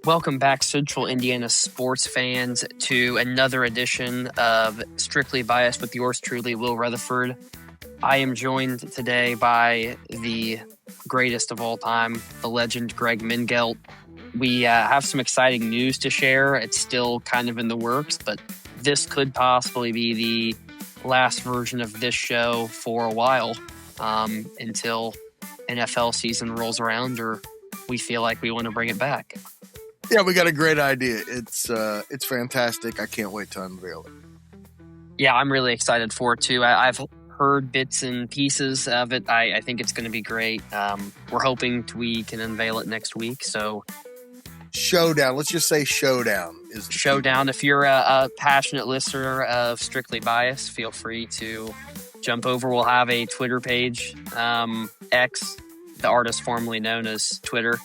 Welcome back, Central Indiana sports fans, to another edition of Strictly Biased with yours truly, Will Retherford. I am joined today by the greatest of all time, the legend Greg Mengelt. We have some exciting news to share. It's still kind of in the works, but this could possibly be the last version of this show for a while until NFL season rolls around or we feel like we want to bring it back. Yeah, we got a great idea. It's fantastic. I can't wait to unveil it. Yeah, I'm really excited for it too. I've heard bits and pieces of it. I think it's going to be great. We're hoping we can unveil it next week. So, Showdown. Let's just say Showdown is the Showdown. If you're a passionate listener of Strictly Biased, feel free to jump over. We'll have a Twitter page, X, the artist formerly known as Twitter,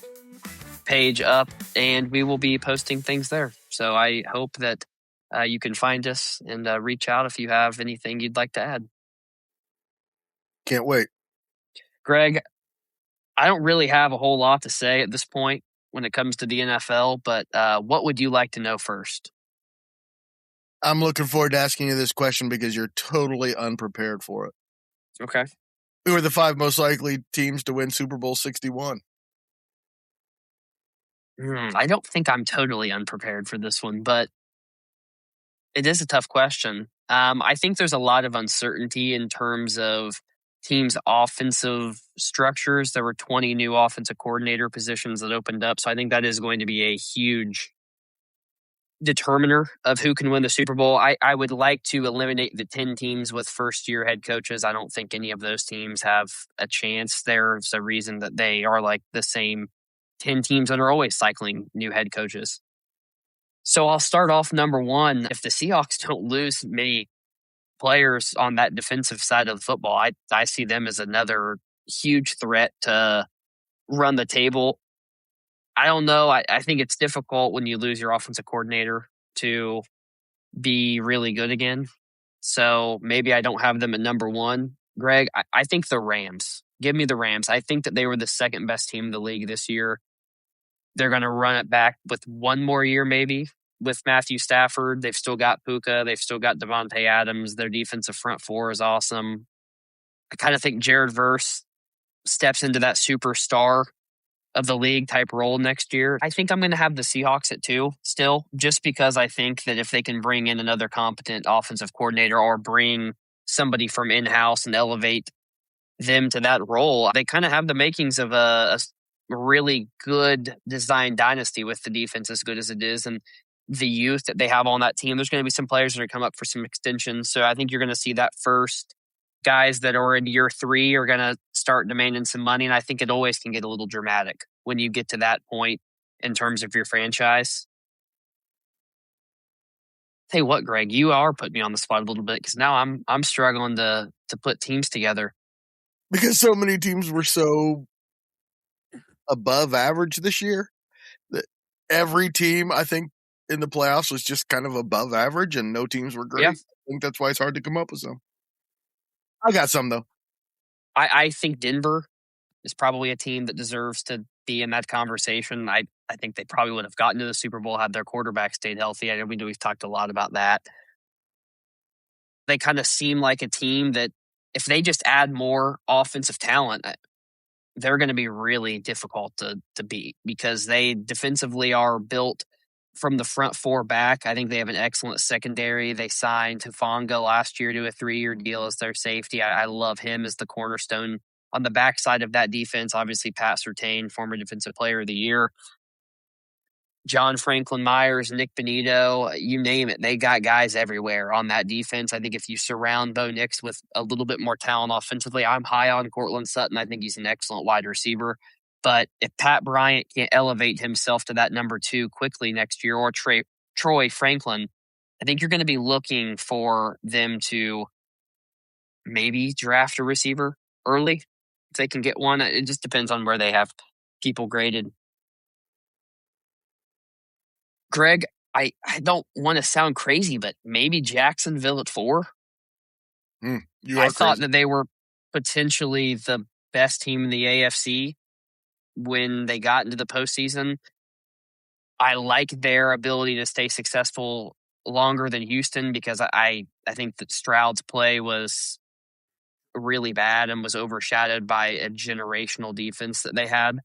page up, and we will be posting things there. So I hope that you can find us and reach out if you have anything you'd like to add. Can't wait. Greg, I don't really have a whole lot to say at this point when it comes to the NFL, but what would you like to know first? I'm looking forward to asking you this question because you're totally unprepared for it. Okay. Who are the 5 most likely teams to win Super Bowl 61? I don't think I'm totally unprepared for this one, but it is a tough question. I think there's a lot of uncertainty in terms of teams' offensive structures. There were 20 new offensive coordinator positions that opened up, so I think that is going to be a huge determiner of who can win the Super Bowl. I would like to eliminate the 10 teams with first-year head coaches. I don't think any of those teams have a chance. There's a reason that they are like the same 10 teams that are always cycling new head coaches. So I'll start off number one. If the Seahawks don't lose many players on that defensive side of the football, I see them as another huge threat to run the table. I don't know. I think it's difficult when you lose your offensive coordinator to be really good again. So maybe I don't have them at number one. Greg, I think the Rams. Give me the Rams. I think that they were the second best team in the league this year. They're going to run it back with one more year maybe with Matthew Stafford. They've still got Puka. They've still got Devontae Adams. Their defensive front four is awesome. I kind of think Jared Verse steps into that superstar of the league type role next year. I think I'm going to have the Seahawks at 2 still, just because I think that if they can bring in another competent offensive coordinator or bring somebody from in-house and elevate them to that role, they kind of have the makings of a really good design dynasty with the defense as good as it is and the youth that they have on that team. There's going to be some players that are come up for some extensions. So I think you're going to see that first. Guys that are in year 3 are going to start demanding some money. And I think it always can get a little dramatic when you get to that point in terms of your franchise. Tell you what, Greg, you are putting me on the spot a little bit because now I'm struggling to put teams together. Because so many teams were so above average this year that every team, I think, in the playoffs was just kind of above average and no teams were great. Yeah. I think that's why it's hard to come up with some. I got some, though. I think Denver is probably a team that deserves to be in that conversation. I think they probably would have gotten to the Super Bowl had their quarterback stayed healthy. I know we've talked a lot about that. They kind of seem like a team that if they just add more offensive talent, they're going to be really difficult to beat because they defensively are built from the front 4 back. I think they have an excellent secondary. They signed Hufanga last year to a 3-year deal as their safety. I love him as the cornerstone on the backside of that defense. Obviously, Pat Surtain, former Defensive Player of the Year. John Franklin Myers, Nick Benito, you name it. They got guys everywhere on that defense. I think if you surround Bo Nix with a little bit more talent offensively, I'm high on Cortland Sutton. I think he's an excellent wide receiver. But if Pat Bryant can't elevate himself to that number 2 quickly next year, or Troy Franklin, I think you're going to be looking for them to maybe draft a receiver early if they can get one. It just depends on where they have people graded. Greg, I don't want to sound crazy, but maybe Jacksonville at 4. I thought that they were potentially the best team in the AFC when they got into the postseason. I like their ability to stay successful longer than Houston because I think that Stroud's play was really bad and was overshadowed by a generational defense that they had.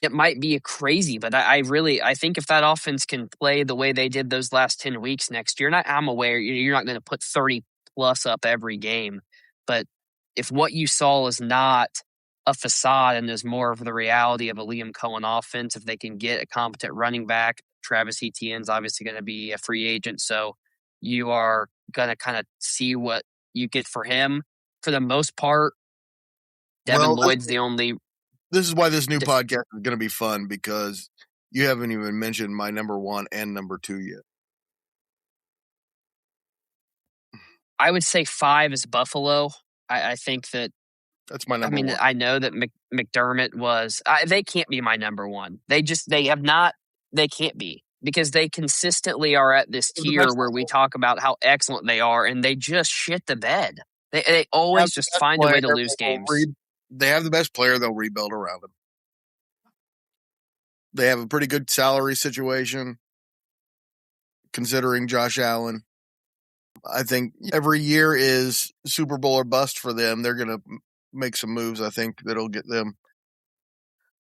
It might be crazy, but I think if that offense can play the way they did those last 10 weeks next year, and I'm aware you're not going to put 30 plus up every game, but if what you saw is not a facade and is more of the reality of a Liam Cohen offense, if they can get a competent running back, Travis Etienne's obviously going to be a free agent, so you are going to kind of see what you get for him. For the most part, Devin Lloyd's the only. This is why this new podcast is going to be fun, because you haven't even mentioned my number 1 and number 2 yet. I would say 5 is Buffalo. I think that that's my number 1. I know that McDermott was. They can't be my number 1. They can't be, because they consistently are at this tier where we talk about how excellent they are, and they just shit the bed. They always just find a way to lose games. They have the best player. They'll rebuild around him. They have a pretty good salary situation, considering Josh Allen. I think every year is Super Bowl or bust for them. They're going to make some moves, I think, that'll get them.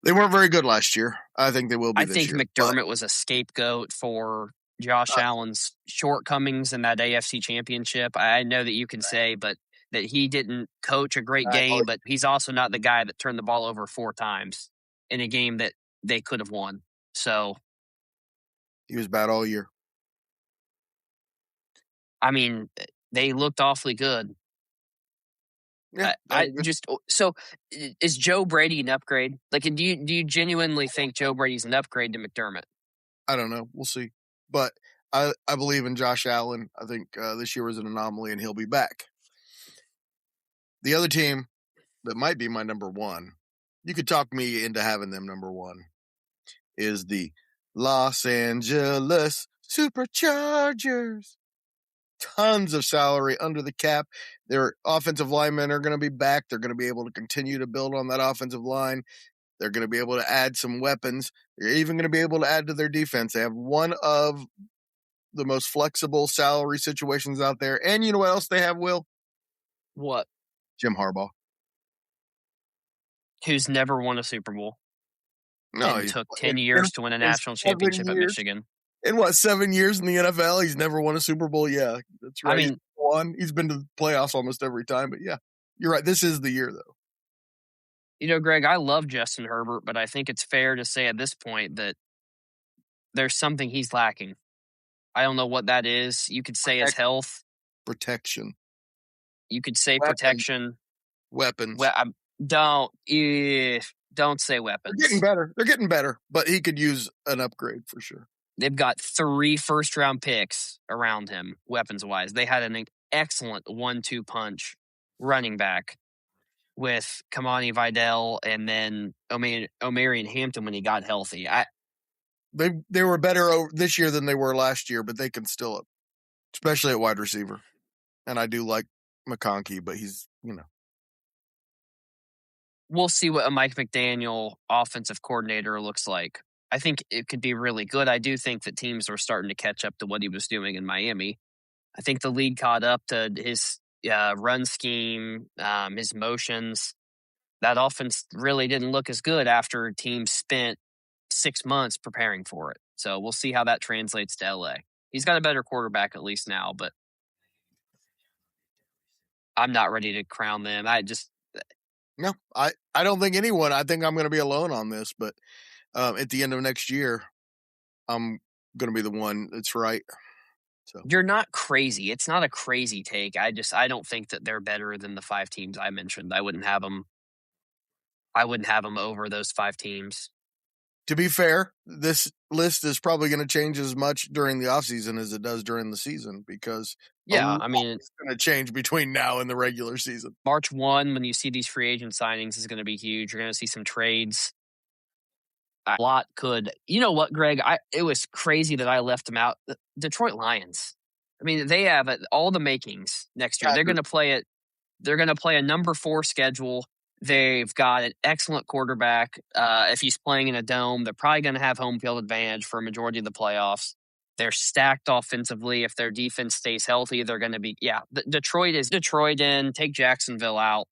They weren't very good last year. I think they will be this year. I think McDermott was a scapegoat for Josh Allen's shortcomings in that AFC Championship. I know that you can say, but that he didn't coach a great game, but he's also not the guy that turned the ball over 4 times in a game that they could have won. So he was bad all year. I mean, they looked awfully good. Yeah, so is Joe Brady an upgrade? Like, do you genuinely think Joe Brady's an upgrade to McDermott? I don't know. We'll see. But I believe in Josh Allen. I think this year was an anomaly, and he'll be back. The other team that might be my number 1, you could talk me into having them number 1, is the Los Angeles Superchargers. Tons of salary under the cap. Their offensive linemen are going to be back. They're going to be able to continue to build on that offensive line. They're going to be able to add some weapons. They're even going to be able to add to their defense. They have one of the most flexible salary situations out there. And you know what else they have, Will? What? Jim Harbaugh. Who's never won a Super Bowl. No, and took 10 years to win a national championship at Michigan. In 7 years in the NFL, he's never won a Super Bowl? Yeah, that's right. I mean, he's been to the playoffs almost every time, but yeah, you're right. This is the year, though. You know, Greg, I love Justin Herbert, but I think it's fair to say at this point that there's something he's lacking. I don't know what that is. You could say his health. Protection. You could say protection. Weapons. Don't say weapons. They're getting better, but he could use an upgrade for sure. They've got 3 first-round picks around him, weapons-wise. They had an excellent 1-2 punch running back with Kamani Vidal and then Omarion Hampton when he got healthy. They were better this year than they were last year, but they can still, especially at wide receiver. And I do like McConkey, but he's, We'll see what a Mike McDaniel offensive coordinator looks like. I think it could be really good. I do think that teams are starting to catch up to what he was doing in Miami. I think the league caught up to his run scheme, his motions. That offense really didn't look as good after teams spent 6 months preparing for it. So we'll see how that translates to LA. He's got a better quarterback at least now, but I'm not ready to crown them. No, I don't think anyone. I think I'm going to be alone on this, but at the end of next year, I'm going to be the one that's right. So you're not crazy. It's not a crazy take. I don't think that they're better than the 5 teams I mentioned. I wouldn't have them over those 5 teams. To be fair, this list is probably going to change as much during the offseason as it does during the season, because it's going to change between now and the regular season. March 1, when you see these free agent signings, is going to be huge. You're going to see some trades. A lot could. You know what, Greg? It was crazy that I left them out. The Detroit Lions. I mean, they have all the makings next year. They're going to play it. They're going to play a number 4 schedule. They've got an excellent quarterback. If he's playing in a dome, they're probably going to have home field advantage for a majority of the playoffs. They're stacked offensively. If their defense stays healthy, they're going to be, Detroit is Detroit in, take Jacksonville out.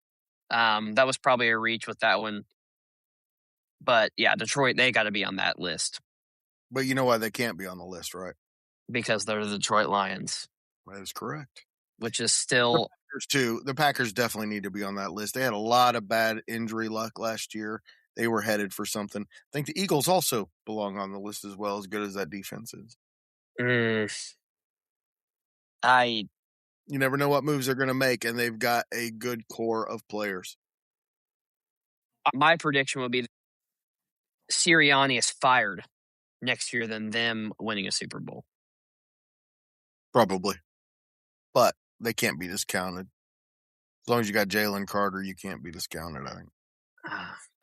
That was probably a reach with that one. But yeah, Detroit, they got to be on that list. But you know why they can't be on the list, right? Because they're the Detroit Lions. That is correct. Which is still... The Packers definitely need to be on that list. They had a lot of bad injury luck last year. They were headed for something. I think the Eagles also belong on the list as well, as good as that defense is. You never know what moves they're going to make, and they've got a good core of players. My prediction would be Sirianni is fired next year than them winning a Super Bowl. Probably. But they can't be discounted. As long as you got Jalen Carter, you can't be discounted, I think.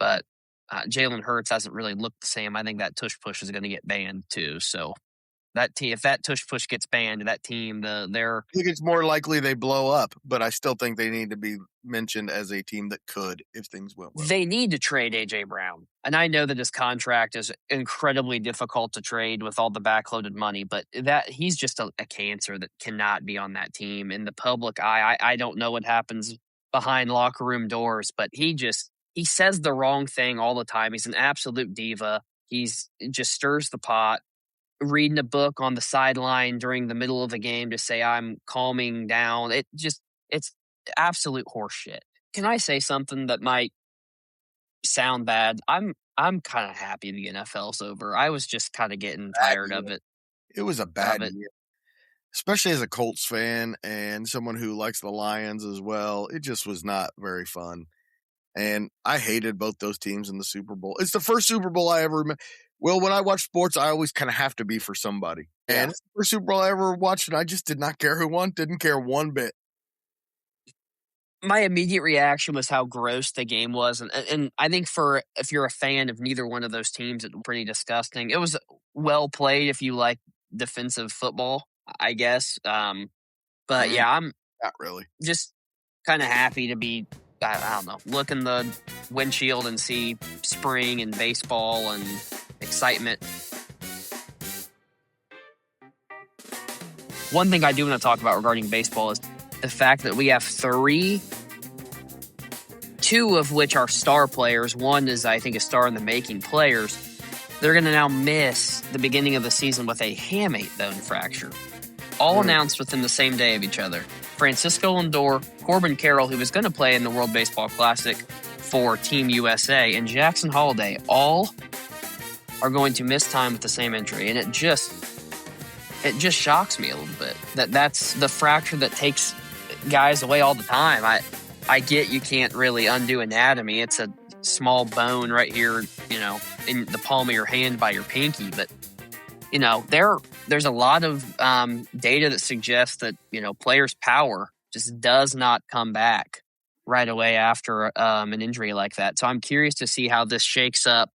But Jalen Hurts hasn't really looked the same. I think that tush push is going to get banned too. So that team, if that tush push gets banned, that team, they're... I think it's more likely they blow up, but I still think they need to be mentioned as a team that could if things went well. They need to trade A.J. Brown. And I know that his contract is incredibly difficult to trade with all the backloaded money, but that he's just a cancer that cannot be on that team. In the public eye, I don't know what happens behind locker room doors, but he says the wrong thing all the time. He's an absolute diva. He's just stirs the pot. Reading a book on the sideline during the middle of the game to say I'm calming down. It's absolute horseshit. Can I say something that might sound bad? I'm kind of happy the NFL's over. I was just kind of getting tired of it. It was a bad year, especially as a Colts fan and someone who likes the Lions as well. It just was not very fun. And I hated both those teams in the Super Bowl. It's the first Super Bowl I ever remember. Well, when I watch sports, I always kind of have to be for somebody. Yeah. And it's the first Super Bowl I ever watched, and I just did not care who won. Didn't care one bit. My immediate reaction was how gross the game was. And I think if you're a fan of neither one of those teams, it's pretty disgusting. It was well played if you like defensive football, I guess. But yeah, I'm not really just kind of happy to be, I don't know, look in the windshield and see spring and baseball and excitement. One thing I do want to talk about regarding baseball is the fact that we have two of which are star players. One is, I think, a star in the making players. They're going to now miss the beginning of the season with a hamate bone fracture. All announced within the same day of each other. Francisco Lindor, Corbin Carroll, who was going to play in the World Baseball Classic for Team USA, and Jackson Holliday, all are going to miss time with the same injury. And it just shocks me a little bit that's the fracture that takes guys away all the time. I get you can't really undo anatomy. It's a small bone right here, in the palm of your hand by your pinky. But, there's a lot of data that suggests that, players' power just does not come back right away after an injury like that. So I'm curious to see how this shakes up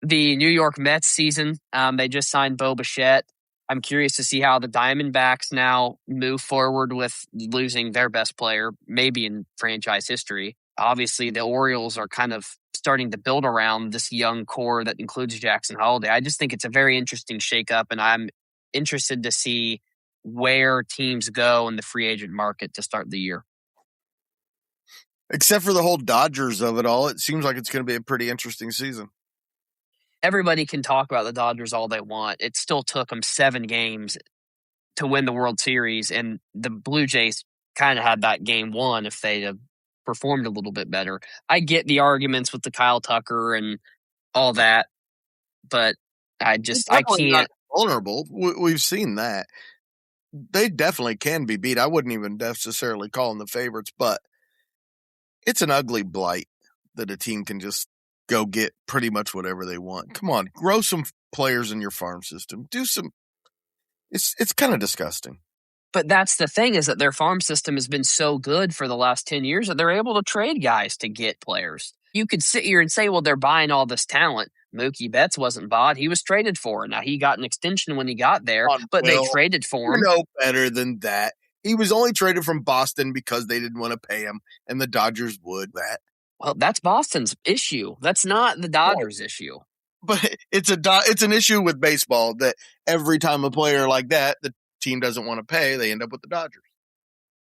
the New York Mets season. They just signed Bo Bichette. I'm curious to see how the Diamondbacks now move forward with losing their best player, maybe in franchise history. Obviously, the Orioles are kind of starting to build around this young core that includes Jackson Holliday. I just think it's a very interesting shakeup, and I'm interested to see where teams go in the free agent market to start the year. Except for the whole Dodgers of it all, it seems like it's going to be a pretty interesting season. Everybody can talk about the Dodgers all they want. It still took them 7 games to win the World Series, and the Blue Jays kind of had that game won if they'd have performed a little bit better. I get the arguments with the Kyle Tucker and all that, but I can't. Not vulnerable. We've seen that. They definitely can be beat. I wouldn't even necessarily call them the favorites, but it's an ugly blight that a team can just go get pretty much whatever they want. Come on, grow some players in your farm system. Do some. It's kind of disgusting. But that's the thing, is that their farm system has been so good for the last 10 years that they're able to trade guys to get players. You could sit here and say, well, they're buying all this talent. Mookie Betts wasn't bought. He was traded for. Now, he got an extension when he got there, but they traded for him. No better than that. He was only traded from Boston because they didn't want to pay him, and the Dodgers would that. Well, that's Boston's issue. That's not the Dodgers' issue. But it's an issue with baseball that every time a player like that, the team doesn't want to pay, they end up with the Dodgers.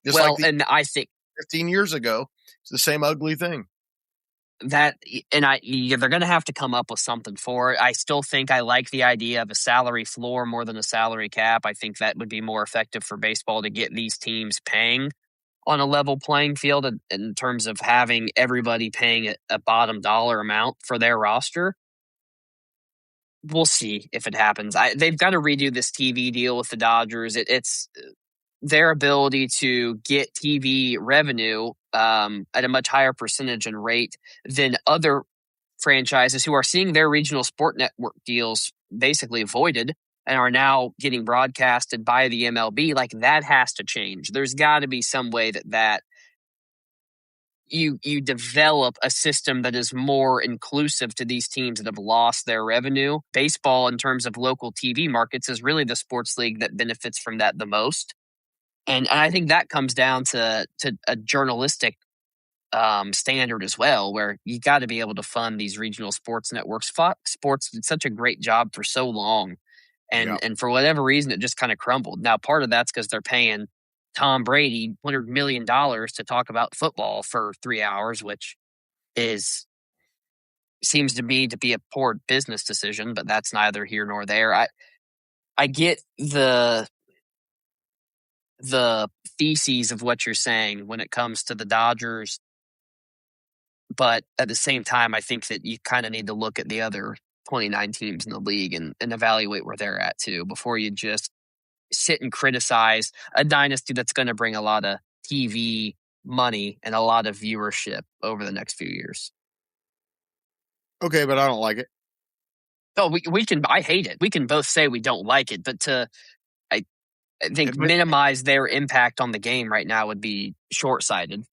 Just like Well, and I think 15 years ago, it's the same ugly thing. they're going to have to come up with something for it. I still think I like the idea of a salary floor more than a salary cap. I think that would be more effective for baseball to get these teams paying on a level playing field in terms of having everybody paying a bottom dollar amount for their roster. We'll see if it happens. They've got to redo this TV deal with the Dodgers. It's their ability to get TV revenue at a much higher percentage and rate than other franchises who are seeing their regional sport network deals basically voided and are now getting broadcasted by the MLB. Like, that has to change. There's got to be some way that you develop a system that is more inclusive to these teams that have lost their revenue. Baseball, in terms of local TV markets, is really the sports league that benefits from that the most. And I think that comes down to a journalistic standard as well, where you got to be able to fund these regional sports networks. Fox Sports did such a great job for so long, and for whatever reason, it just kind of crumbled. Now, part of that's because they're paying Tom Brady $100 million to talk about football for 3 hours, which seems to me to be a poor business decision, but that's neither here nor there. I get the theses of what you're saying when it comes to the Dodgers, but at the same time, I think that you kind of need to look at the other 29 teams in the league and evaluate where they're at too before you just sit and criticize a dynasty that's going to bring a lot of TV money and a lot of viewership over the next few years. Okay, but I don't like it. Oh, we can. I hate it. We can both say we don't like it, but I think minimize their impact on the game right now would be short-sighted.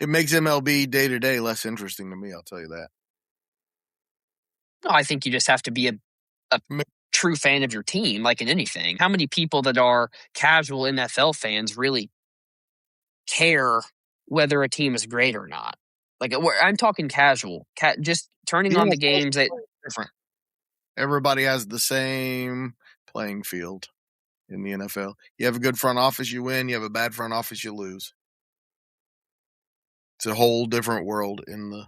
It makes MLB day to day less interesting to me. I'll tell you that. No, I think you just have to be a true fan of your team, like in anything. How many people that are casual NFL fans really care whether a team is great or not? Like, I'm talking casual, just turning on the games. Different. Everybody has the same playing field in the NFL. You have a good front office, you win. You have a bad front office, you lose. It's a whole different world in the.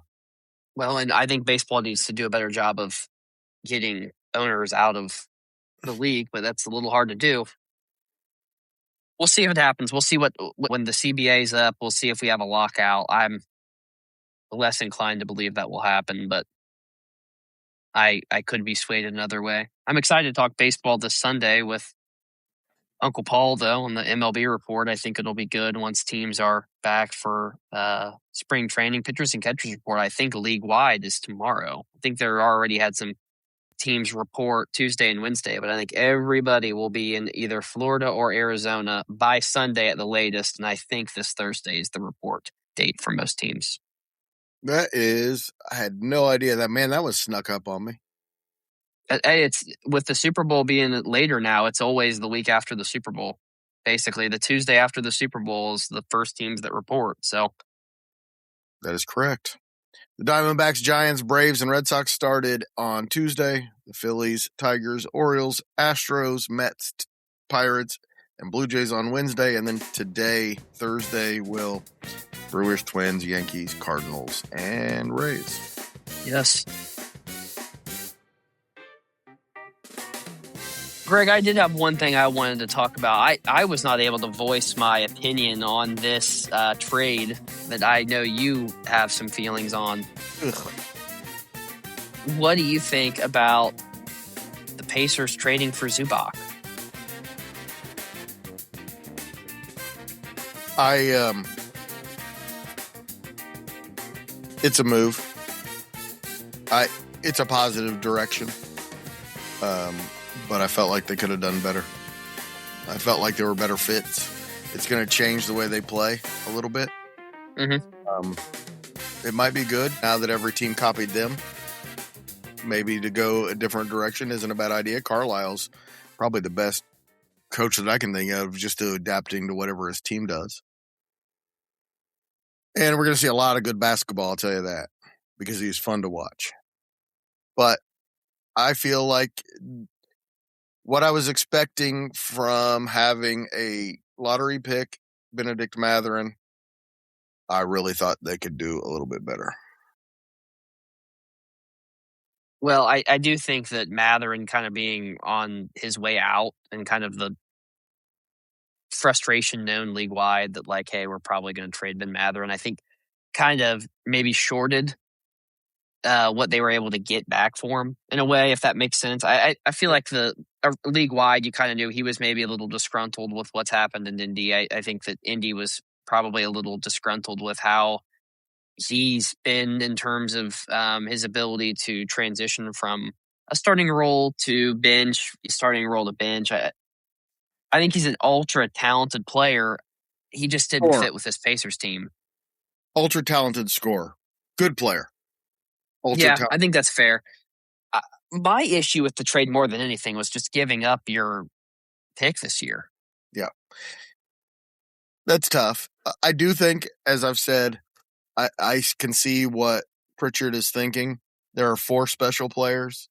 Well, and I think baseball needs to do a better job of getting owners out of the league, but that's a little hard to do. We'll see if it happens. We'll see when the CBA's up. We'll see if we have a lockout. I'm less inclined to believe that will happen, but I could be swayed another way. I'm excited to talk baseball this Sunday with Uncle Paul, though, on the MLB report. I think it'll be good once teams are back for spring training. Pitchers and catchers report, I think league-wide, is tomorrow. I think there already had some teams report Tuesday and Wednesday, but I think everybody will be in either Florida or Arizona by Sunday at the latest, and I think this Thursday is the report date for most teams. I had no idea that was snuck up on me. It's with the Super Bowl being later now, it's always the week after the Super Bowl. Basically, the Tuesday after the Super Bowl is the first teams that report. So that is correct. The Diamondbacks, Giants, Braves, and Red Sox started on Tuesday. The Phillies, Tigers, Orioles, Astros, Mets, Pirates, and Blue Jays on Wednesday. And then today, Thursday, Brewers, Twins, Yankees, Cardinals, and Rays. Yes. Greg, I did have one thing I wanted to talk about. I was not able to voice my opinion on this trade that I know you have some feelings on. Ugh. What do you think about the Pacers trading for Zubac? It's a move. It's a positive direction. But I felt like they could have done better. I felt like there were better fits. It's going to change the way they play a little bit. Mm-hmm. It might be good now that every team copied them. Maybe to go a different direction isn't a bad idea. Carlisle's probably the best coach that I can think of, just to adapting to whatever his team does. And we're going to see a lot of good basketball, I'll tell you that. because he was fun to watch. But I feel like what I was expecting from having a lottery pick, Benedict Mathurin, I really thought they could do a little bit better. Well, I do think that Mathurin kind of being on his way out and kind of the frustration known league wide that like, hey, we're probably going to trade Ben Mathurin. I think kind of maybe shorted what they were able to get back for him in a way, if that makes sense. I feel like the league wide, you kind of knew he was maybe a little disgruntled with what's happened in Indy. I think that Indy was probably a little disgruntled with how he's been in terms of his ability to transition from a starting role to bench, starting role to bench. I think he's an ultra talented player. He just didn't fit with this Pacers team. Ultra talented scorer. Good player. I think that's fair. My issue with the trade more than anything was just giving up your pick this year. Yeah. That's tough. I do think, as I've said, I can see what Pritchard is thinking. There are 4 special players,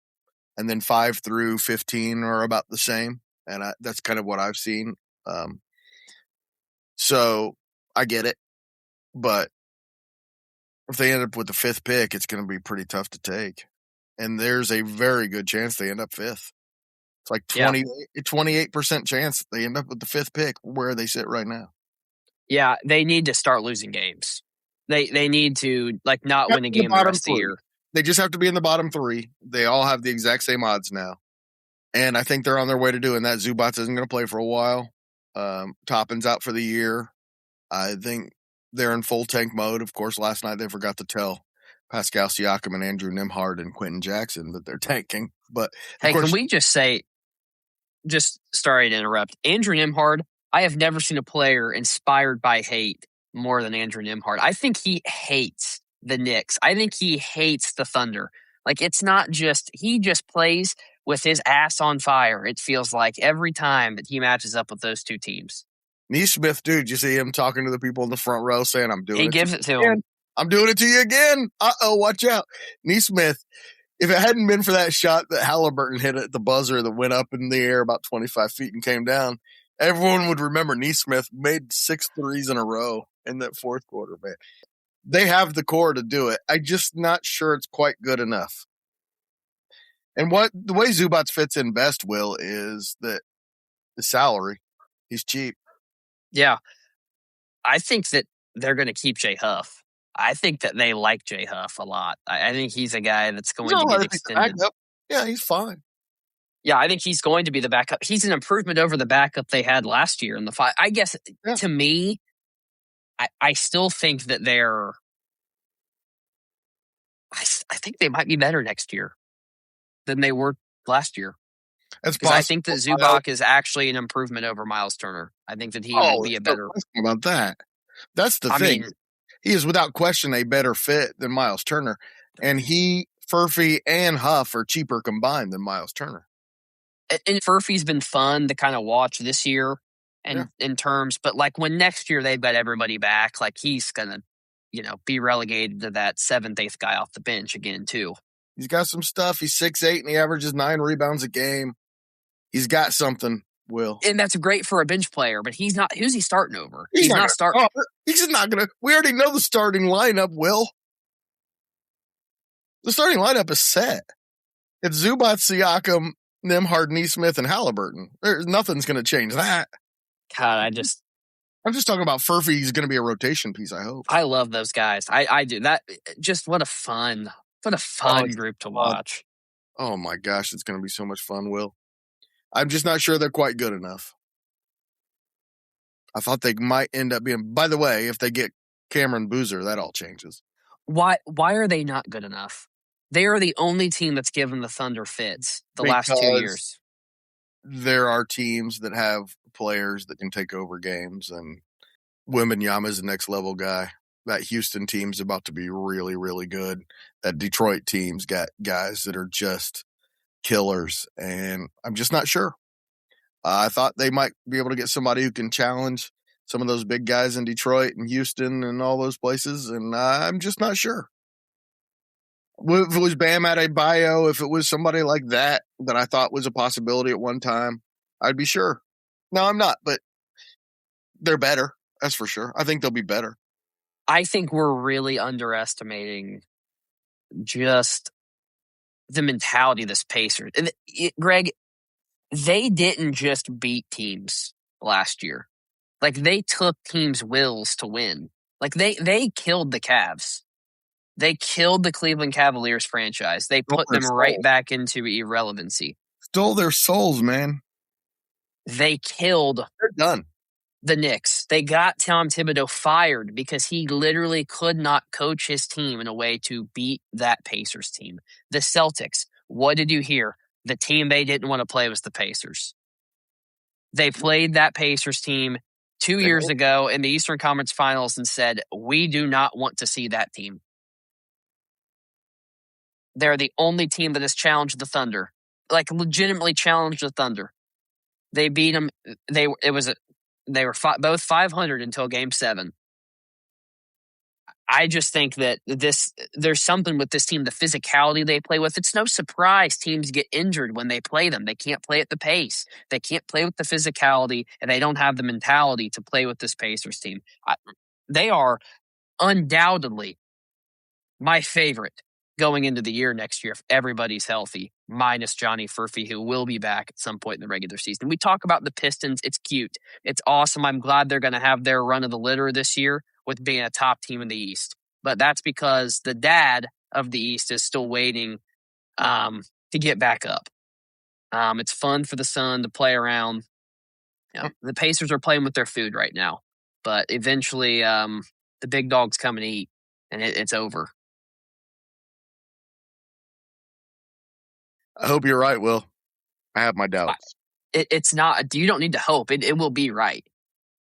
and then 5 through 15 are about the same. And that's kind of what I've seen. So I get it. But if they end up with the 5th pick, it's going to be pretty tough to take. And there's a very good chance they end up 5th. It's like 28% chance they end up with the 5th pick where they sit right now. Yeah, they need to start losing games. They need to not win a game the rest of the year. They just have to be in the bottom 3. They all have the exact same odds now. And I think they're on their way to doing that. Zubac isn't going to play for a while. Toppin's out for the year. I think they're in full tank mode. Of course, last night they forgot to tell Pascal Siakam and Andrew Nembhard and Quentin Jackson that they're tanking. But hey, can we just say, sorry to interrupt, Andrew Nembhard, I have never seen a player inspired by hate more than Andrew Nembhard. I think he hates the Knicks. I think he hates the Thunder. It's not just, he just plays with his ass on fire. It feels like every time that he matches up with those two teams. Neesmith, dude, you see him talking to the people in the front row saying, I'm doing it. He gives it to him. I'm doing it to you again. Uh-oh, watch out. Neesmith, if it hadn't been for that shot that Halliburton hit at the buzzer that went up in the air about 25 feet and came down, everyone would remember Neesmith made 6 threes in a row in that 4th quarter, man. They have the core to do it. I'm just not sure it's quite good enough. And the way Zubac fits in best, Will, is that the salary. He's cheap. Yeah. I think that they're going to keep Jay Huff. I think that they like Jay Huff a lot. I think he's a guy that's going to get extended. Yeah, he's fine. Yeah, I think he's going to be the backup. He's an improvement over the backup they had last year in the 5. I guess, to me, I still think that they're – I think they might be better next year than they were last year. That's possible. I think that Zubac is actually an improvement over Miles Turner. I think that he will be a better – about that. That's the thing. He is without question a better fit than Miles Turner. And Furphy and Huff are cheaper combined than Miles Turner. And Furphy's been fun to kind of watch this year and in terms, but when next year they've got everybody back, he's going to, be relegated to that 7th, 8th guy off the bench again too. He's got some stuff. He's 6'8" and he averages 9 rebounds a game. He's got something, Will. And that's great for a bench player, but he's not. Who's he starting over? He's not starting. He's not going to. We already know the starting lineup, Will. The starting lineup is set. It's Zubac, Siakam, Nembhard, Neesmith, and Halliburton. Nothing's going to change that. God, I'm just talking about Furphy. He's going to be a rotation piece, I hope. I love those guys. I do. That just what a fun group to watch. Oh my gosh, it's going to be so much fun, Will. I'm just not sure they're quite good enough. I thought they might end up being. By the way, if they get Cameron Boozer, that all changes. Why are they not good enough? They are the only team that's given the Thunder fits last 2 years. There are teams that have players that can take over games, and Wembanyama is the next level guy. That Houston team's about to be really, really good. That Detroit team's got guys that are just killers, and I'm just not sure. I thought they might be able to get somebody who can challenge some of those big guys in Detroit and Houston and all those places, and I'm just not sure. If it was Bam Adebayo, if it was somebody like that I thought was a possibility at one time, I'd be sure. No, I'm not, but they're better. That's for sure. I think they'll be better. I think we're really underestimating just the mentality of this Pacers. Greg, they didn't just beat teams last year. Like, they took teams' wills to win. Like, they killed the Cavs. They killed the Cleveland Cavaliers franchise. They put them right back into irrelevancy. Stole their souls, man. They killed. They're done. The Knicks. They got Tom Thibodeau fired because he literally could not coach his team in a way to beat that Pacers team. The Celtics, what did you hear? The team they didn't want to play was the Pacers. They played that Pacers team 2 years ago in the Eastern Conference Finals and said, we do not want to see that team. They're the only team that has challenged the Thunder, like legitimately challenged the Thunder. They beat them. They were both 500 until Game 7. I just think that there's something with this team, the physicality they play with. It's no surprise teams get injured when they play them. They can't play at the pace. They can't play with the physicality, and they don't have the mentality to play with this Pacers team. They are undoubtedly my favorite going into the year next year if everybody's healthy, minus Johnny Furphy, who will be back at some point in the regular season. We talk about the Pistons. It's cute. It's awesome. I'm glad they're going to have their run of the litter this year with being a top team in the East. But that's because the dad of the East is still waiting to get back up. It's fun for the son to play around. You know, the Pacers are playing with their food right now. But eventually the big dogs come and eat, and it's over. I hope you're right, Will. I have my doubts. It's not. You don't need to hope. It will be right.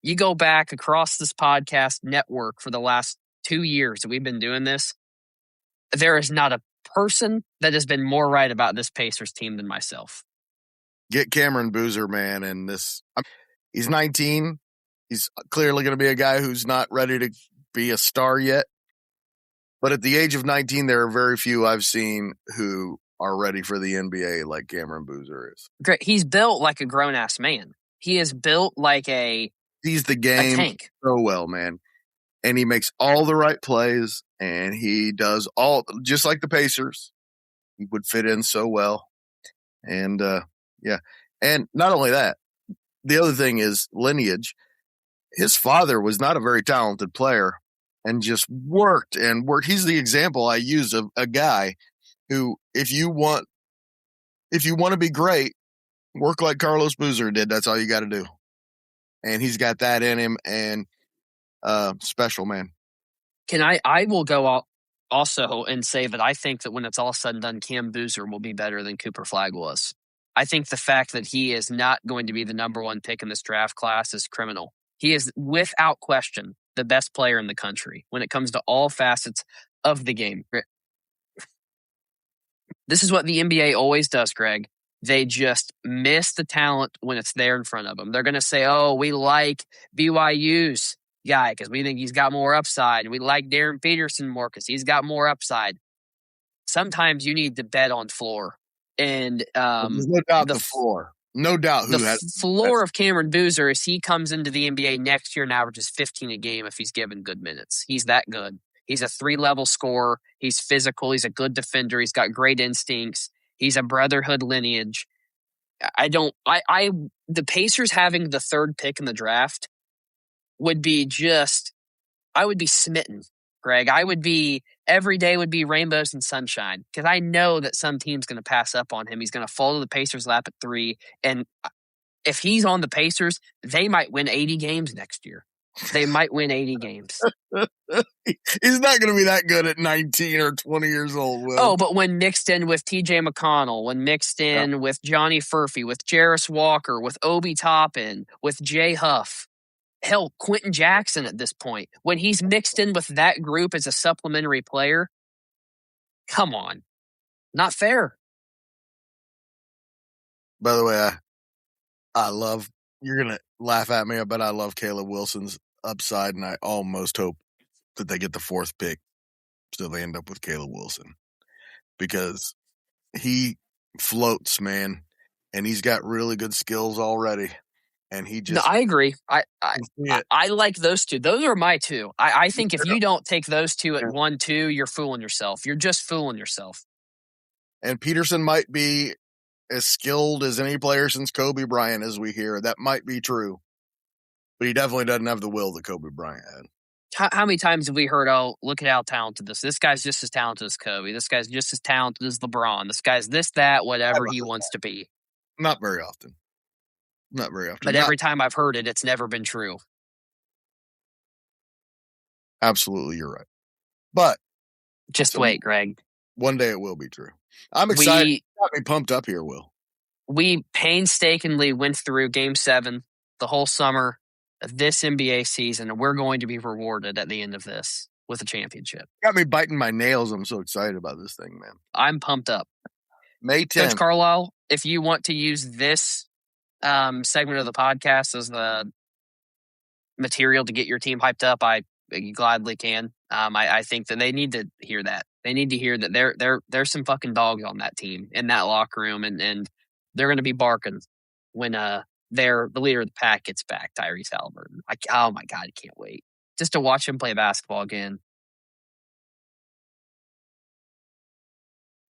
You go back across this podcast network for the last 2 years that we've been doing this, there is not a person that has been more right about this Pacers team than myself. Get Cameron Boozer, man, and this. He's 19. He's clearly going to be a guy who's not ready to be a star yet. But at the age of 19, there are very few I've seen who are ready for the NBA like Cameron Boozer is. Great. He's built like a grown-ass man. He is built like He's the game tank. So well, man. And he makes all the right plays, and he does all, just like the Pacers. He would fit in so well. And, yeah. And not only that, the other thing is lineage. His father was not a very talented player and just worked and worked. He's the example I use of a guy who, if you want to be great, work like Carlos Boozer did. That's all you got to do. And he's got that in him, and special, man. I will go also and say that I think that when it's all said and done, Cam Boozer will be better than Cooper Flagg was. I think the fact that he is not going to be the number one pick in this draft class is criminal. He is, without question, the best player in the country when it comes to all facets of the game. This is what the NBA always does, Greg. They just miss the talent when it's there in front of them. They're going to say, oh, we like BYU's guy because we think he's got more upside. And we like Darren Peterson more because he's got more upside. Sometimes you need to bet on floor. And there's no doubt the floor. No doubt the floor of Cameron Boozer is he comes into the NBA next year and averages 15 a game if he's given good minutes. He's that good. He's a 3-level scorer. He's physical. He's a good defender. He's got great instincts. He's a brotherhood lineage. The Pacers having the third pick in the draft would be I would be smitten, Greg. Every day would be rainbows and sunshine because I know that some team's going to pass up on him. He's going to fall to the Pacers' lap at 3. And if he's on the Pacers, they might win 80 games next year. They might win 80 games. He's not going to be that good at 19 or 20 years old, Will. Oh, but when mixed in with TJ McConnell, when mixed in with Johnny Furphy, with Jarris Walker, with Obi Toppin, with Jay Huff, hell, Quentin Jackson at this point, when he's mixed in with that group as a supplementary player, come on. Not fair. By the way, I love, you're going to laugh at me, but I love Caleb Wilson's upside, and I almost hope that they get the 4th pick so they end up with Caleb Wilson. because he floats, man, and he's got really good skills already. And he No, just I agree. I yeah. like those two. Those are my two. I think if you don't take those two at 1-2, you're fooling yourself. You're just fooling yourself. And Peterson might be as skilled as any player since Kobe Bryant, as we hear. That might be true. But he definitely doesn't have the will that Kobe Bryant had. How many times have we heard, oh, look at how talented this guy's just as talented as Kobe. This guy's just as talented as LeBron. This guy's this, that, whatever he wants to be. Not very often. Not very often. But every time I've heard it, it's never been true. Absolutely, you're right. But just wait, Greg. One day it will be true. I'm excited. You got me pumped up here, Will. We painstakingly went through Game 7 the whole summer of this NBA season, and we're going to be rewarded at the end of this with a championship. Got me biting my nails. I'm so excited about this thing, man. I'm pumped up. May 10th. Coach Carlisle, if you want to use this segment of the podcast as the material to get your team hyped up, I gladly can. I think that they need to hear that. They need to hear that there's some fucking dogs on that team in that locker room, and they're going to be barking when the leader of the pack gets back, Tyrese Halliburton. Oh my God, I can't wait just to watch him play basketball again.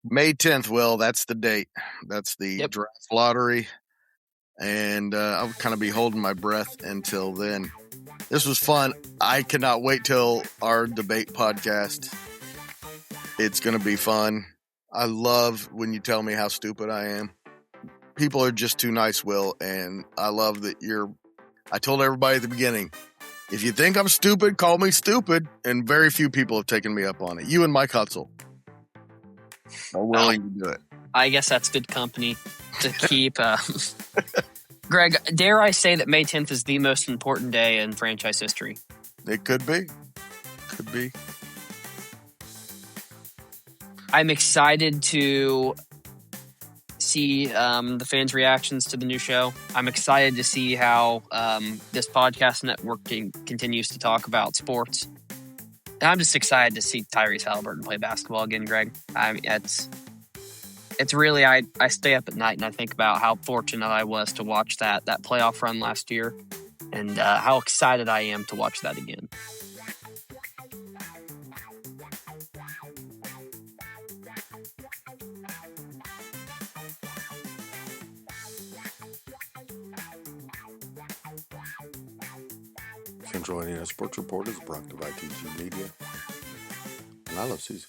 May 10th, Will. That's the date. That's the draft lottery. And I'll kind of be holding my breath until then. This was fun. I cannot wait till our debate podcast. It's going to be fun. I love when you tell me how stupid I am. People are just too nice, Will. And I love that I told everybody at the beginning, if you think I'm stupid, call me stupid. And very few people have taken me up on it. You and Mike Hutzel are willing to do it. I guess that's good company to keep. Greg, dare I say that May 10th is the most important day in franchise history? It could be. Could be. I'm excited to see the fans' reactions to the new show. I'm excited to see how this podcast network continues to talk about sports. And I'm just excited to see Tyrese Halliburton play basketball again, Greg. I mean, it's really, I stay up at night and I think about how fortunate I was to watch that playoff run last year, and how excited I am to watch that again. Central Indiana Sports Report is brought to you by TG Media, and I love Susie.